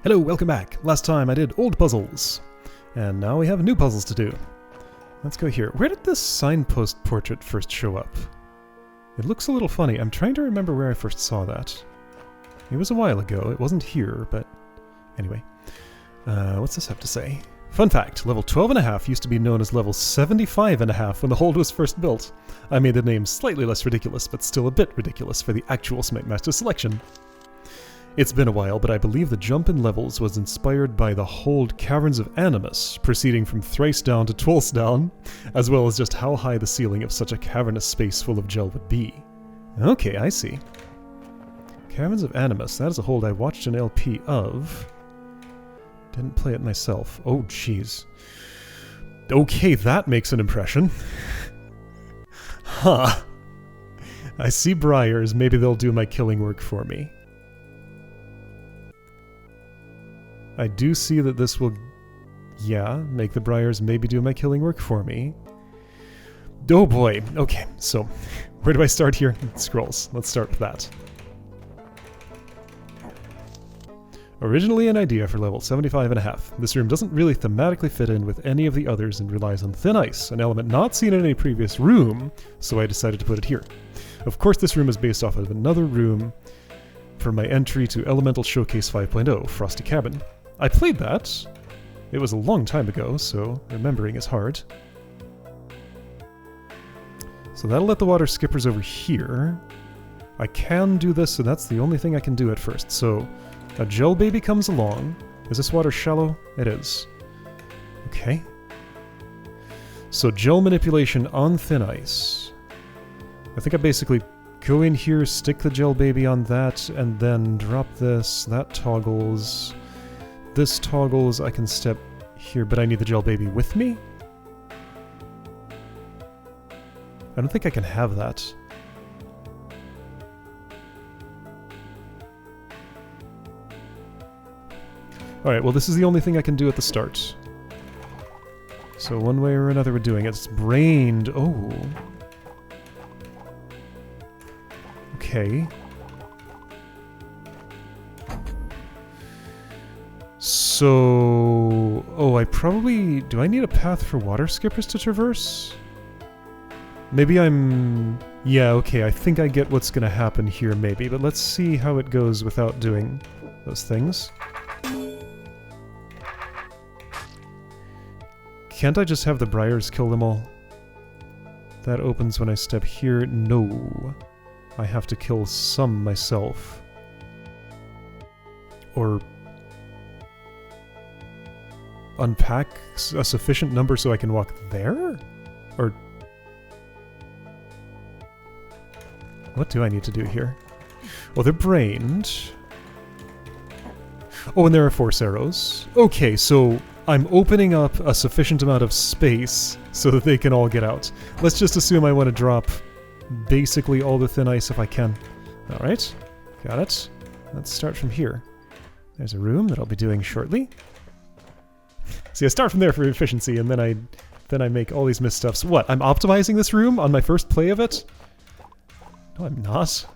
Hello, welcome back. Last time I did old puzzles, and now we have new puzzles to do. Let's go here. Where did this signpost portrait first show up? It looks a little funny. I'm trying to remember where I first saw that. It was a while ago. It wasn't here, but anyway. What's this have to say? Fun fact, level 12.5 used to be known as level 75.5 when the hold was first built. I made the name slightly less ridiculous, but still a bit ridiculous for the actual Smite Master selection. It's been a while, but I believe the jump in levels was inspired by the hold Caverns of Animus, proceeding from thrice down to twice down, as well as just how high the ceiling of such a cavernous space full of gel would be. Okay, I see. Caverns of Animus, that is a hold I watched an LP of. Didn't play it myself. Oh, jeez. Okay, that makes an impression. Huh. I see briars, maybe they'll do my killing work for me. I do see that this will, yeah, make the briars maybe do my killing work for me. Oh boy, okay, so where do I start here? Scrolls, let's start with that. Originally an idea for level 75.5, this room doesn't really thematically fit in with any of the others and relies on thin ice, an element not seen in any previous room, so I decided to put it here. Of course this room is based off of another room for my entry to Elemental Showcase 5.0, Frosty Cabin. I played that. It was a long time ago, so remembering is hard. So that'll let the water skippers over here. I can do this, so that's the only thing I can do at first. So a gel baby comes along. Is this water shallow? It is. Okay. So gel manipulation on thin ice. I think I basically go in here, stick the gel baby on that, and then drop this. That toggles. This toggles. I can step here, but I need the gel baby with me? I don't think I can have that. Alright, well this is the only thing I can do at the start. So one way or another we're doing it. It's brained. Oh. Okay. So... oh, I probably... do I need a path for water skippers to traverse? Maybe I'm... yeah, okay, I think I get what's gonna happen here maybe, but let's see how it goes without doing those things. Can't I just have the briars kill them all? That opens when I step here. No. I have to kill some myself. Or unpack a sufficient number so I can walk there? Or what do I need to do here? Well, they're brained. Oh, and there are force arrows. Okay, so I'm opening up a sufficient amount of space so that they can all get out. Let's just assume I want to drop basically all the thin ice if I can. Alright, got it. Let's start from here. There's a room that I'll be doing shortly. See, I start from there for efficiency, and then I make all these missteps. What, I'm optimizing this room on my first play of it? No, I'm not.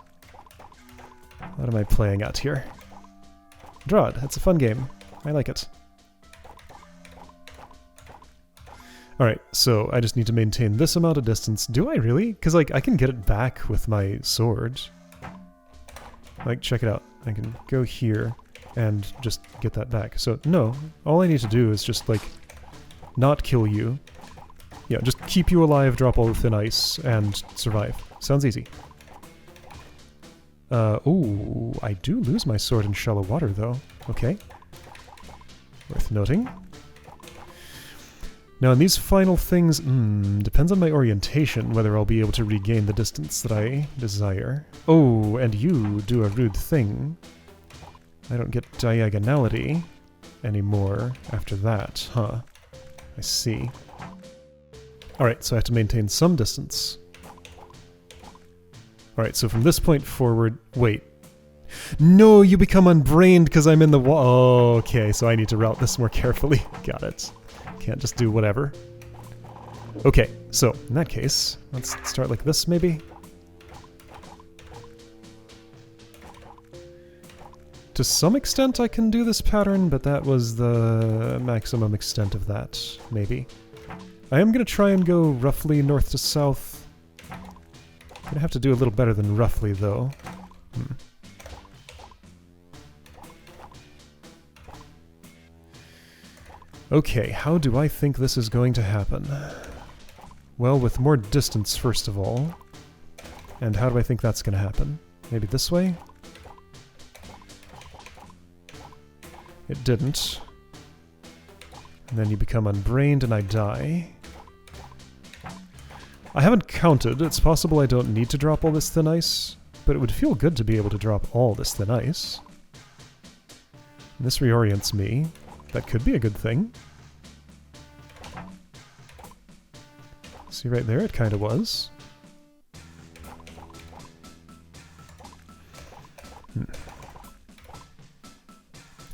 What am I playing at here? DROD, it's a fun game. I like it. Alright, so I just need to maintain this amount of distance. Do I really? Because, like, I can get it back with my sword. Like, check it out. I can go here and just get that back. So, no. All I need to do is just, like, not kill you. Yeah, just keep you alive, drop all the thin ice, and survive. Sounds easy. Ooh, I do lose my sword in shallow water, though. Okay. Worth noting. Now, in these final things, depends on my orientation whether I'll be able to regain the distance that I desire. Oh, and you do a rude thing. I don't get diagonality anymore after that, huh? I see. Alright, so I have to maintain some distance. Alright, so from this point forward... wait. No, you become unbrained because I'm in the wall. Oh, okay, so I need to route this more carefully. Got it. Can't just do whatever. Okay, so in that case, let's start like this maybe. To some extent I can do this pattern, but that was the maximum extent of that, maybe. I am going to try and go roughly north to south. Gonna have to do a little better than roughly, though. Okay, how do I think this is going to happen? Well, with more distance, first of all. And how do I think that's going to happen? Maybe this way? It didn't. And then you become unbrained and I die. I haven't counted. It's possible I don't need to drop all this thin ice, but it would feel good to be able to drop all this thin ice. This reorients me. That could be a good thing. See right there? It kind of was.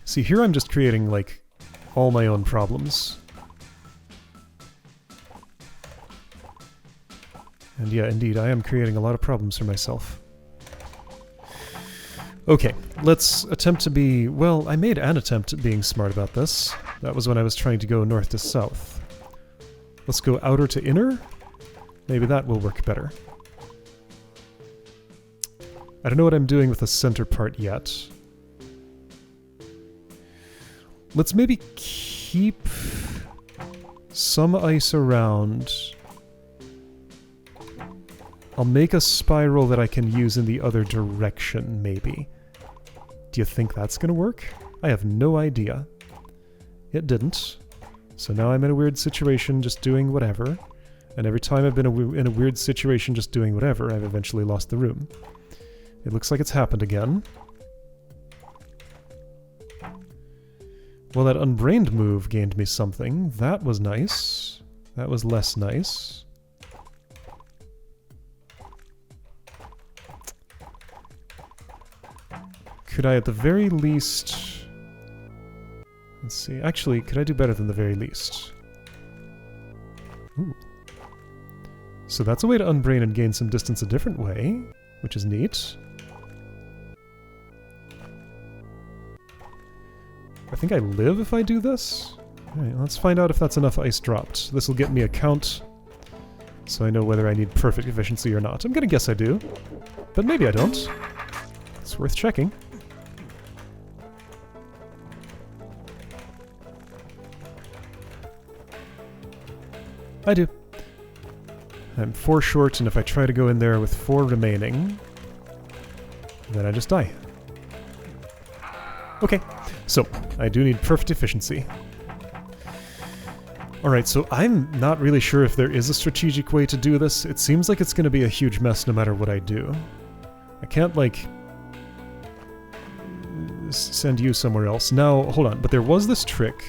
See, here I'm just creating, like, all my own problems. And yeah, indeed, I am creating a lot of problems for myself. Okay, let's attempt to be... Well, I made an attempt at being smart about this. That was when I was trying to go north to south. Let's go outer to inner? Maybe that will work better. I don't know what I'm doing with the center part yet. Let's maybe keep some ice around. I'll make a spiral that I can use in the other direction, maybe. Do you think that's gonna work? I have no idea. It didn't. So now I'm in a weird situation just doing whatever. And every time I've been in a weird situation just doing whatever, I've eventually lost the room. It looks like it's happened again. Well, that unbrained move gained me something. That was nice. That was less nice. Could I at the very least... Let's see. Actually, could I do better than the very least? Ooh. So that's a way to unbrain and gain some distance a different way, which is neat. I think I live if I do this. Alright, let's find out if that's enough ice dropped. This will get me a count, so I know whether I need perfect efficiency or not. I'm gonna guess I do, but maybe I don't. It's worth checking. I do. I'm 4 short, and if I try to go in there with 4 remaining, then I just die. Okay, so I do need perfect efficiency. Alright, so I'm not really sure if there is a strategic way to do this. It seems like it's going to be a huge mess no matter what I do. I can't, like, send you somewhere else. Now, hold on, but there was this trick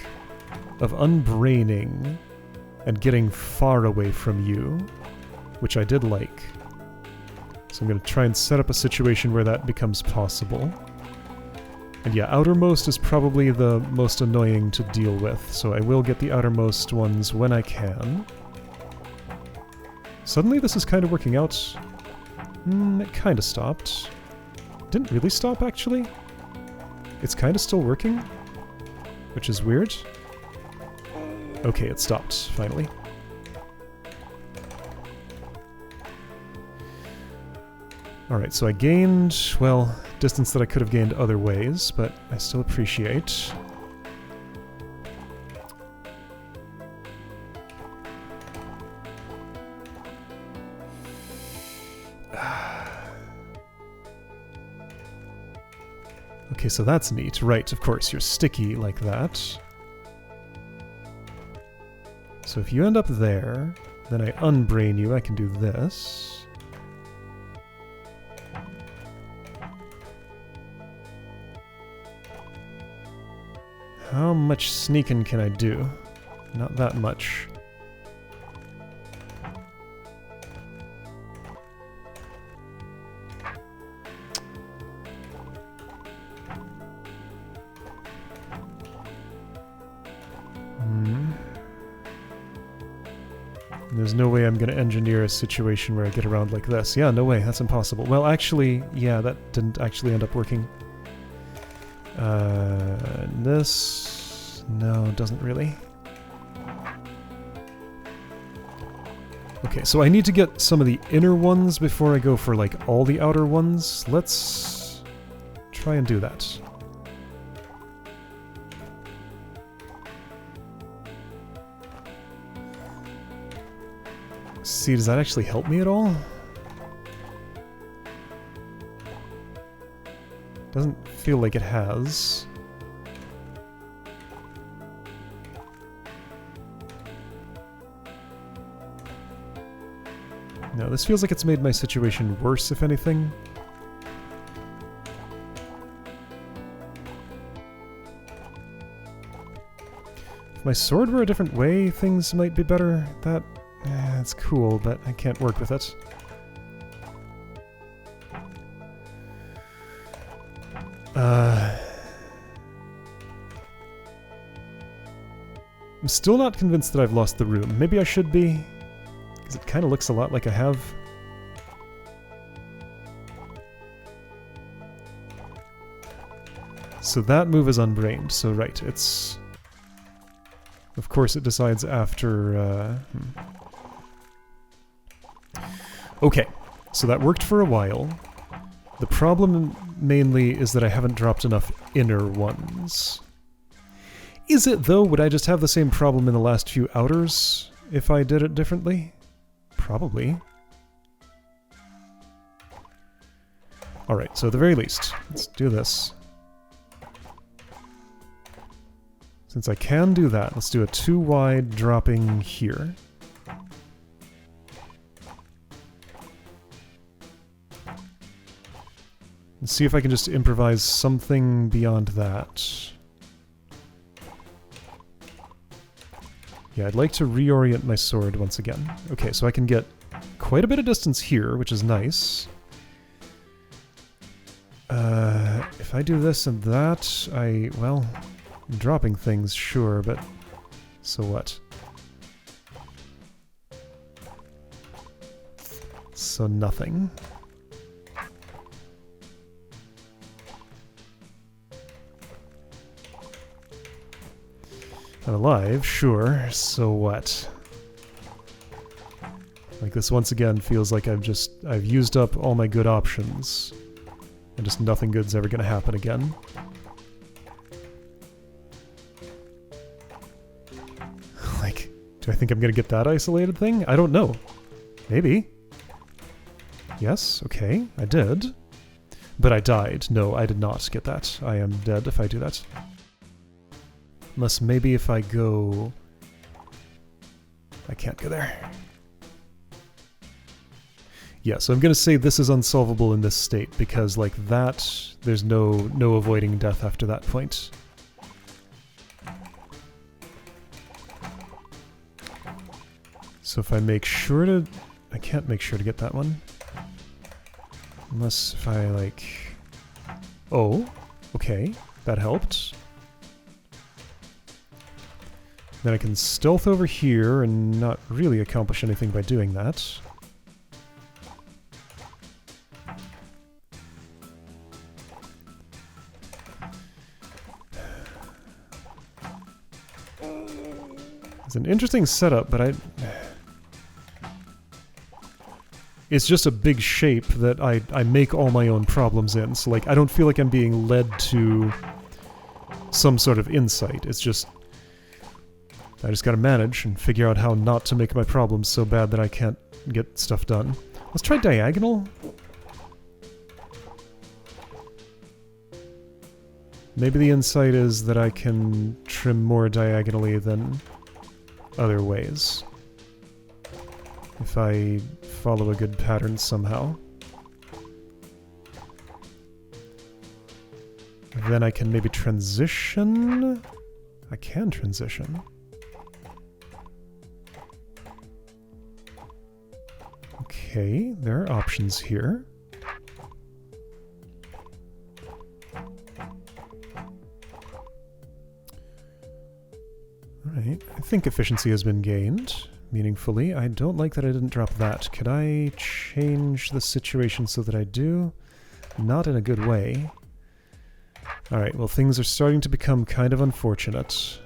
of unbraining and getting far away from you, which I did like. So I'm going to try and set up a situation where that becomes possible. And yeah, outermost is probably the most annoying to deal with, so I will get the outermost ones when I can. Suddenly this is kind of working out. It kind of stopped. Didn't really stop, actually. It's kind of still working, which is weird. Okay, it stopped, finally. Alright, so I gained, well, distance that I could have gained other ways, but I still appreciate. Okay, so that's neat. Right, of course, you're sticky like that. So if you end up there, then I unbrain you, I can do this. How much sneaking can I do? Not that much. There's no way I'm going to engineer a situation where I get around like this. Yeah, no way. That's impossible. Well, actually, yeah, that didn't actually end up working. This... no, doesn't really. Okay, so I need to get some of the inner ones before I go for, like, all the outer ones. Let's try and do that. See, does that actually help me at all? Doesn't feel like it has. No, this feels like it's made my situation worse, if anything. If my sword were a different way, things might be better. That's cool, but I can't work with it. I'm still not convinced that I've lost the room. Maybe I should be, because it kind of looks a lot like I have. So that move is unbrained, so right, it's... Of course it decides after... Okay, so that worked for a while. The problem mainly is that I haven't dropped enough inner ones. Is it, though? Would I just have the same problem in the last few outers if I did it differently? Probably. Alright, so at the very least, let's do this. Since I can do that, let's do a 2 wide dropping here. And see if I can just improvise something beyond that. Yeah, I'd like to reorient my sword once again. Okay, so I can get quite a bit of distance here, which is nice. If I do this and that, well, I'm dropping things, sure, but so what? So nothing. I'm alive, sure, so what? Like, this once again feels like I've used up all my good options, and just nothing good's ever gonna happen again. Like, do I think I'm gonna get that isolated thing? I don't know. Maybe. Yes, okay, I did. But I died. No, I did not get that. I am dead if I do that. Unless maybe if I go... I can't go there. Yeah, so I'm gonna say this is unsolvable in this state, because like that, there's no avoiding death after that point. So if I make sure to... I can't make sure to get that one. Unless if I like... Oh, okay, that helped. Then I can stealth over here and not really accomplish anything by doing that. It's an interesting setup, but it's just a big shape that I make all my own problems in, so like I don't feel like I'm being led to some sort of insight. It's just... I just gotta manage and figure out how not to make my problems so bad that I can't get stuff done. Let's try diagonal. Maybe the insight is that I can trim more diagonally than other ways. If I follow a good pattern somehow. Then I can maybe transition? I can transition. Okay, there are options here. Alright, I think efficiency has been gained meaningfully. I don't like that I didn't drop that. Could I change the situation so that I do? Not in a good way. Alright, well things are starting to become kind of unfortunate.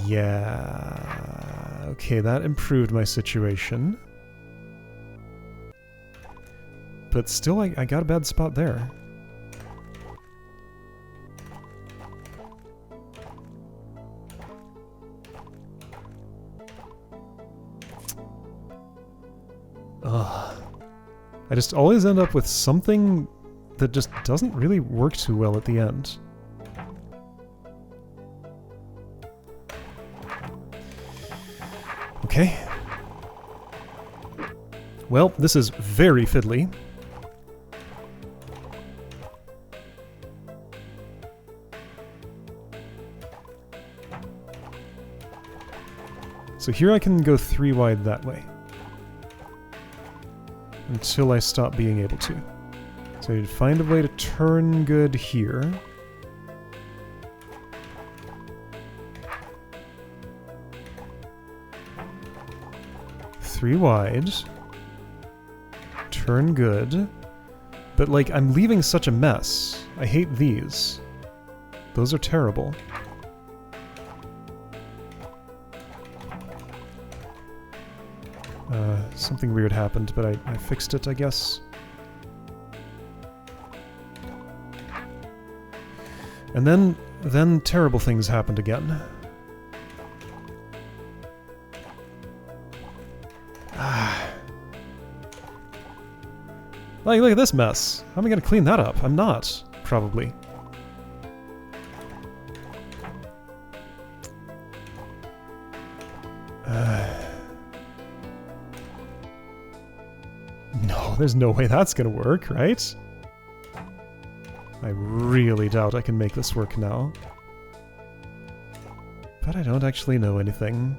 Yeah... Okay, that improved my situation. But still, I got a bad spot there. Ugh. I just always end up with something that just doesn't really work too well at the end. Okay. Well, this is very fiddly. So here I can go 3 wide that way. Until I stop being able to. So I need to find a way to turn good here. Three wide. Turn good. But like, I'm leaving such a mess. I hate these. Those are terrible. Something weird happened, but I fixed it, I guess. And then terrible things happened again. Like, look at this mess. How am I gonna clean that up? I'm not, probably. No, there's no way that's gonna work, right? I really doubt I can make this work now. But I don't actually know anything.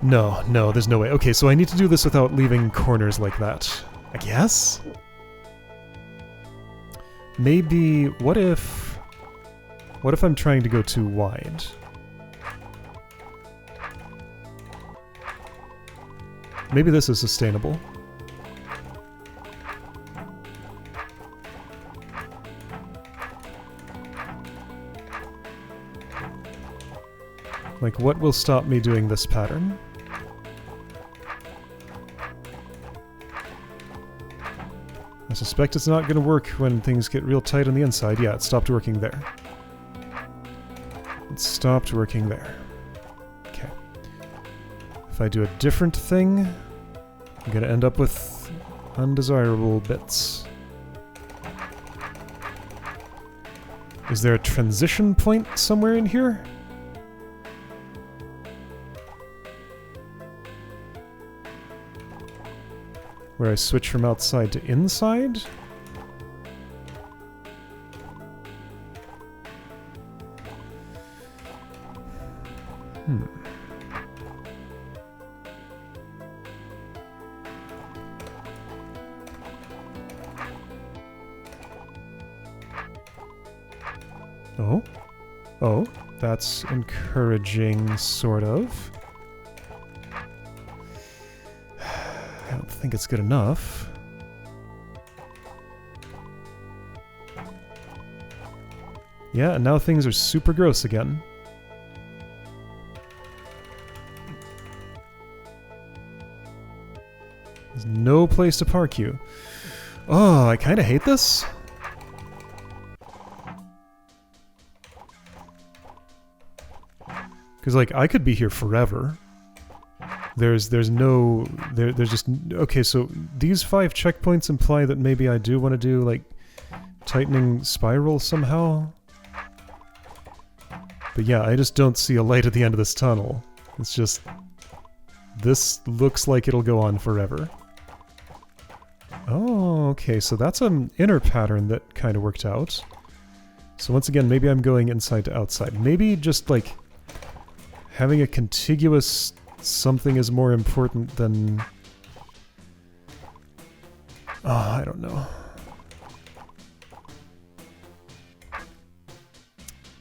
No, there's no way. Okay, so I need to do this without leaving corners like that. I guess? Maybe... What if I'm trying to go too wide? Maybe this is sustainable. Like, what will stop me doing this pattern? I suspect it's not going to work when things get real tight on the inside. Yeah, it stopped working there. It stopped working there. Okay. If I do a different thing, I'm going to end up with undesirable bits. Is there a transition point somewhere in here? Where I switch from outside to inside? Oh, that's encouraging, sort of. I don't think it's good enough. Yeah, and now things are super gross again. There's no place to park you. Oh, I kind of hate this. Because, like, I could be here forever. There's just... Okay, so these 5 checkpoints imply that maybe I do want to do, like, tightening spiral somehow. But yeah, I just don't see a light at the end of this tunnel. It's just... This looks like it'll go on forever. Oh, okay, so that's an inner pattern that kind of worked out. So once again, maybe I'm going inside to outside. Maybe just, like... Having a contiguous something is more important than... Oh, I don't know.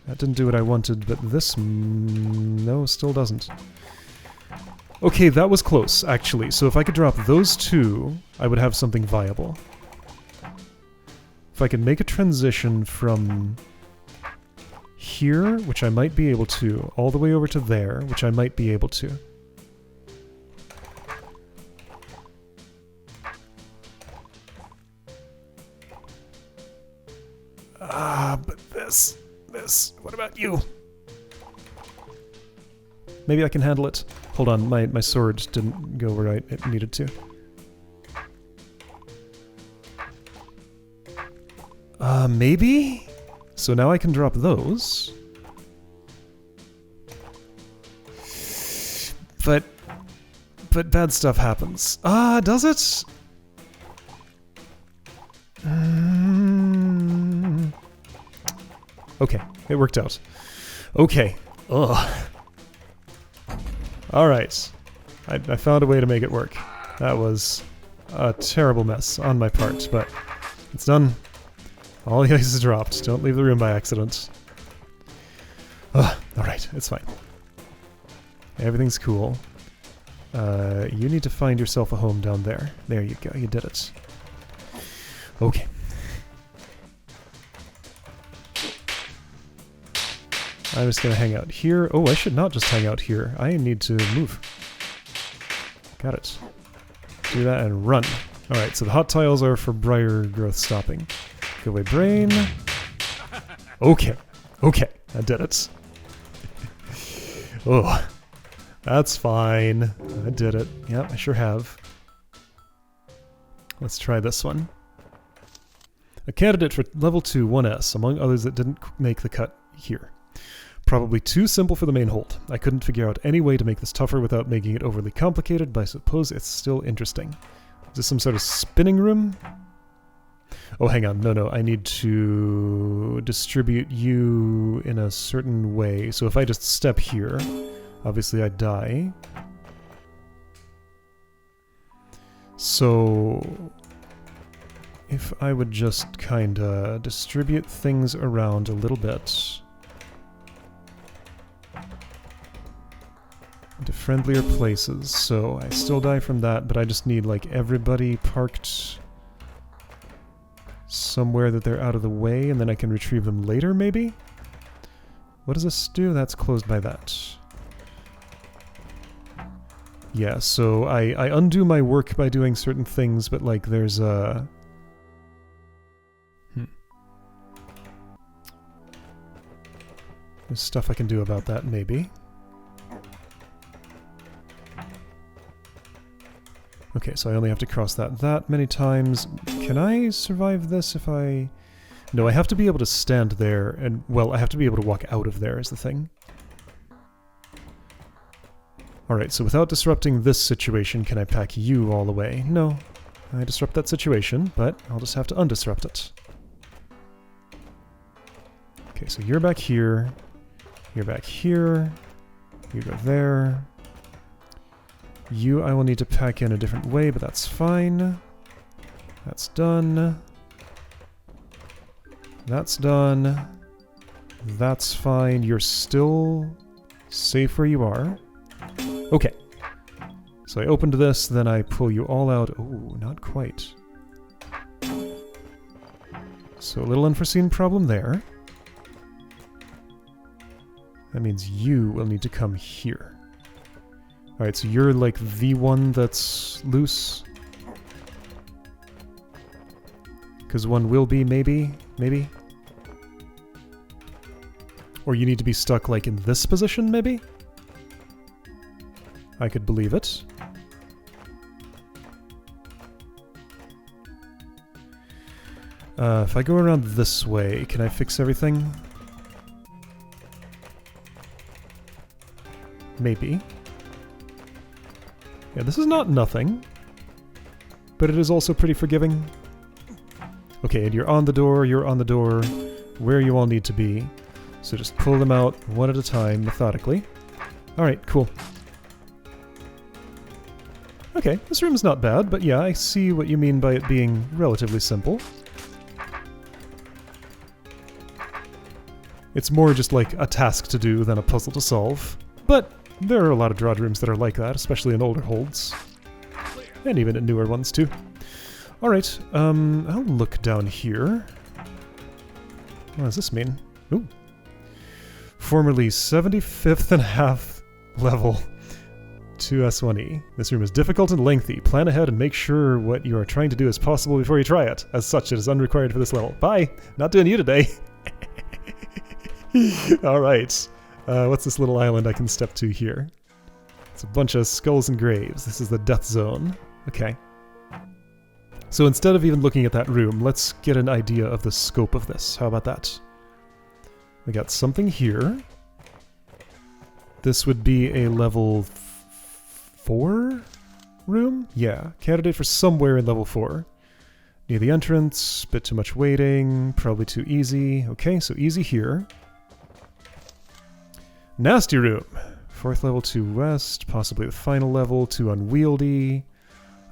That didn't do what I wanted, but this... no, still doesn't. Okay, that was close, actually. So if I could drop those two, I would have something viable. If I could make a transition from here, which I might be able to, all the way over to there, which I might be able to. But this, what about you? Maybe I can handle it. Hold on, my sword didn't go where it needed to. Maybe? So now I can drop those. But bad stuff happens. Does it? Okay, it worked out. Okay. Ugh. Alright. I found a way to make it work. That was a terrible mess on my part, but it's done. All the ice is dropped. Don't leave the room by accident. Alright, it's fine. Everything's cool. You need to find yourself a home down there. There you go, you did it. Okay. I'm just gonna hang out here. Oh, I should not just hang out here. I need to move. Got it. Do that and run. Alright, so the hot tiles are for briar growth stopping. Go away, brain. Okay. Okay, I did it. Oh, that's fine. I did it. Yep, I sure have. Let's try this one. A candidate for level 2 1S, among others that didn't make the cut here. Probably too simple for the main hold. I couldn't figure out any way to make this tougher without making it overly complicated, but I suppose it's still interesting. Is this some sort of spinning room? Oh, hang on. No, I need to distribute you in a certain way. So if I just step here, obviously I die. So if I would just kinda distribute things around a little bit into friendlier places. So I still die from that, but I just need like everybody parked somewhere that they're out of the way, and then I can retrieve them later, maybe? What does this do? That's closed by that. Yeah, so I undo my work by doing certain things, but like there's a... There's stuff I can do about that, maybe. Okay, so I only have to cross that many times. Can I survive this if I... No, I have to be able to stand there, and, well, I have to be able to walk out of there is the thing. Alright, so without disrupting this situation, can I pack you all the way? No. I disrupt that situation, but I'll just have to undisrupt it. Okay, so you're back here. You're back here. You go there. You I will need to pack in a different way, but that's fine. That's done. That's done. That's fine. You're still safe where you are. Okay. So I opened this, then I pull you all out. Oh, not quite. So a little unforeseen problem there. That means you will need to come here. Alright, so you're like the one that's loose. Because one will be, maybe? Maybe? Or you need to be stuck like in this position, maybe? I could believe it. If I go around this way, can I fix everything? Maybe. Yeah, this is not nothing, but it is also pretty forgiving. Okay, and you're on the door, where you all need to be. So just pull them out one at a time, methodically. Alright, cool. Okay, this room's not bad, but yeah, I see what you mean by it being relatively simple. It's more just like a task to do than a puzzle to solve, but There are a lot of DROD rooms that are like that, especially in older holds. And even in newer ones, too. Alright, I'll look down here. What does this mean? Ooh. Formerly 75th and a half level 2S1E. This room is difficult and lengthy. Plan ahead and make sure what you are trying to do is possible before you try it. As such, it is unrequired for this level. Bye! Not doing you today! Alright. What's this little island I can step to here? It's a bunch of skulls and graves. This is the death zone. Okay. So instead of even looking at that room, let's get an idea of the scope of this. How about that? We got something here. This would be a level 4 room? Yeah, candidate for somewhere in level 4. Near the entrance, bit too much waiting, probably too easy. Okay, so easy here. Nasty room. 4th level, too west, possibly the final level, too unwieldy.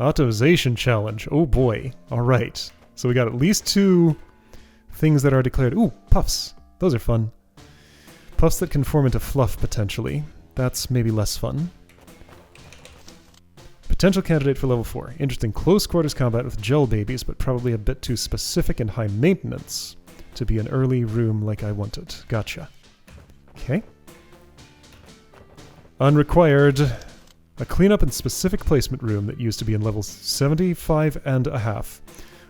Automation challenge. Oh boy. Alright. So we got at least 2 things that are declared. Ooh, puffs. Those are fun. Puffs that can form into fluff, potentially. That's maybe less fun. Potential candidate for level 4. Interesting close quarters combat with gel babies, but probably a bit too specific and high maintenance to be an early room like I wanted. Gotcha. Okay. Unrequired. A cleanup and specific placement room that used to be in levels 75 and a half.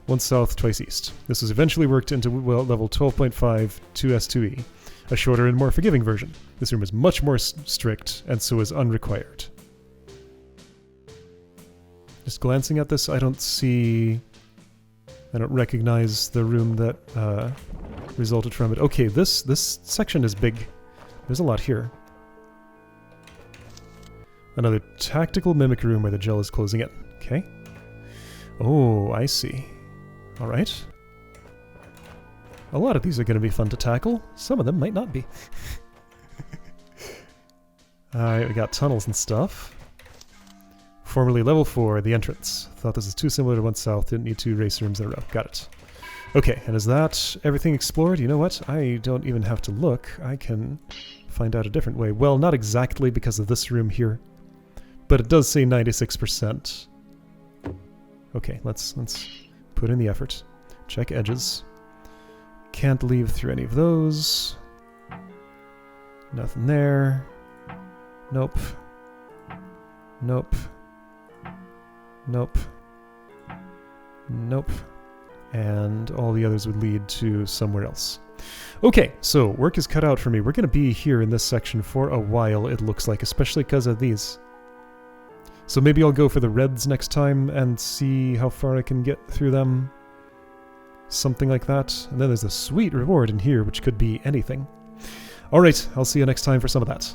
Once south, twice east. This was eventually worked into level 12.5 2S2E, a shorter and more forgiving version. This room is much more strict, and so is unrequired. Just glancing at this, I don't recognize the room that resulted from it. Okay, this section is big. There's a lot here. Another tactical mimic room where the gel is closing in. Okay. Oh, I see. Alright. A lot of these are going to be fun to tackle. Some of them might not be. Alright, we got tunnels and stuff. Formerly level 4, the entrance. Thought this is too similar to one south. Didn't need 2 race rooms in a row. Got it. Okay, and is that everything explored? You know what? I don't even have to look. I can find out a different way. Well, not exactly because of this room here. But it does say 96%. Okay, let's put in the effort. Check edges. Can't leave through any of those. Nothing there. Nope. Nope. Nope. Nope. And all the others would lead to somewhere else. Okay, so work is cut out for me. We're going to be here in this section for a while, it looks like, especially because of these. So maybe I'll go for the reds next time and see how far I can get through them. Something like that. And then there's a sweet reward in here, which could be anything. Alright, I'll see you next time for some of that.